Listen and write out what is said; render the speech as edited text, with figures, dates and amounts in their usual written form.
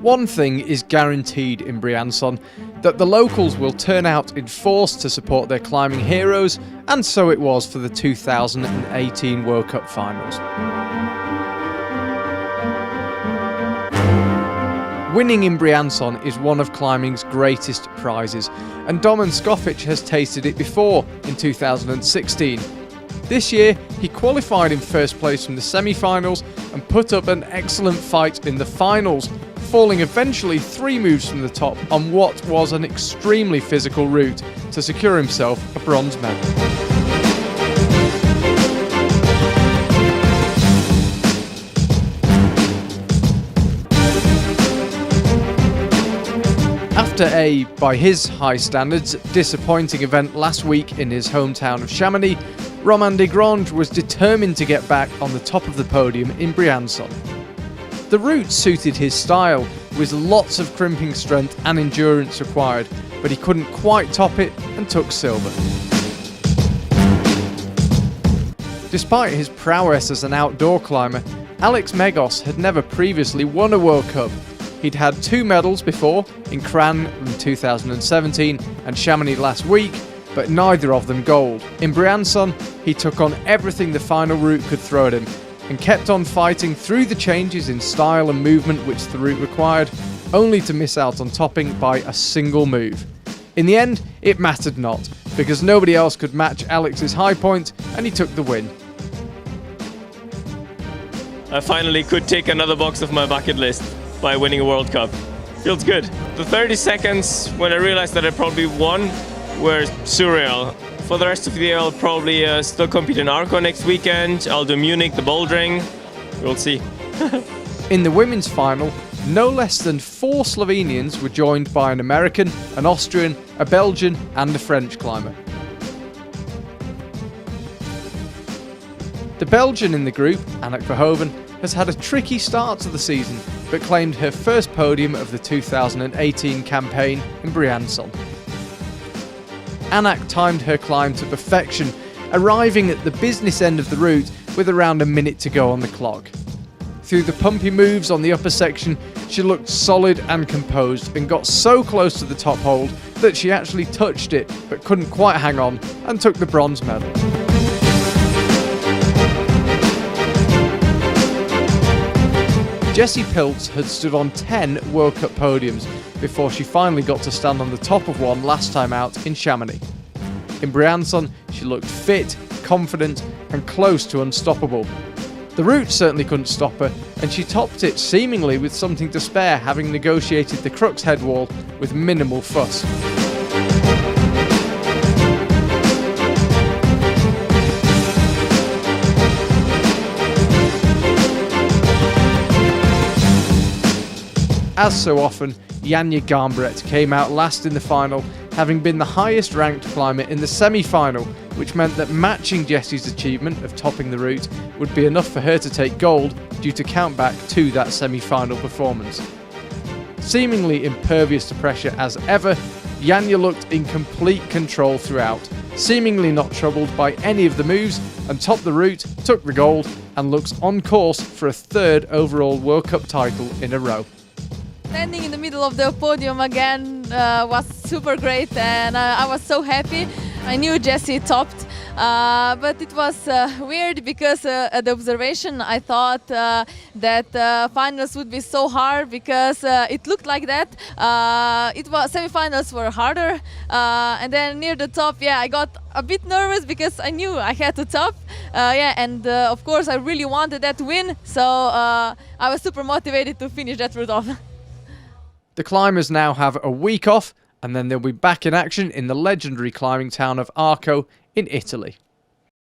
One thing is guaranteed in Briançon, that the locals will turn out in force to support their climbing heroes, and so it was for the 2018 World Cup finals. Winning in Briançon is one of climbing's greatest prizes, and Domen Skofic has tasted it before in 2016. This year, he qualified in first place from the semi-finals and put up an excellent fight in the finals, falling eventually 3 moves from the top on what was an extremely physical route to secure himself a bronze medal. After a, by his high standards, disappointing event last week in his hometown of Chamonix, Romain Desgranges was determined to get back on the top of the podium in Briançon. The route suited his style, with lots of crimping strength and endurance required, but he couldn't quite top it and took silver. Despite his prowess as an outdoor climber, Alex Megos had never previously won a World Cup. He'd had 2 medals before, in Cran in 2017 and Chamonix last week, but neither of them gold. In Briançon, he took on everything the final route could throw at him, and kept on fighting through the changes in style and movement which the route required, only to miss out on topping by a single move. In the end, it mattered not, because nobody else could match Alex's high point, and he took the win. I finally could tick another box of my bucket list by winning a World Cup. Feels good. The 30 seconds when I realized that I probably won were surreal. For the rest of the year, I'll probably still compete in Arco next weekend. I'll do Munich, the bouldering. We'll see. In the women's final, no less than 4 Slovenians were joined by an American, an Austrian, a Belgian and a French climber. The Belgian in the group, Anneke Verhoeven, has had a tricky start to the season, but claimed her first podium of the 2018 campaign in Briançon. Anneke timed her climb to perfection, arriving at the business end of the route with around a minute to go on the clock. Through the pumpy moves on the upper section, she looked solid and composed and got so close to the top hold that she actually touched it but couldn't quite hang on and took the bronze medal. Jessie Pilz had stood on 10 World Cup podiums before she finally got to stand on the top of one last time out in Chamonix. In Briançon, she looked fit, confident and close to unstoppable. The route certainly couldn't stop her, and she topped it seemingly with something to spare, having negotiated the crux head wall with minimal fuss. As so often, Janja Garnbret came out last in the final, having been the highest ranked climber in the semi-final, which meant that matching Jessie's achievement of topping the route would be enough for her to take gold due to count back to that semi-final performance. Seemingly impervious to pressure as ever, Janja looked in complete control throughout, seemingly not troubled by any of the moves, and topped the route, took the gold, and looks on course for a 3rd overall World Cup title in a row. Standing in the middle of the podium again was super great, and I was so happy. I knew Jessie topped, but it was weird because at the observation I thought that finals would be so hard because it looked like that. Semi-finals were harder, and then near the top, I got a bit nervous because I knew I had to top. And of course I really wanted that win, so I was super motivated to finish that route off. The climbers now have a week off, and then they'll be back in action in the legendary climbing town of Arco in Italy.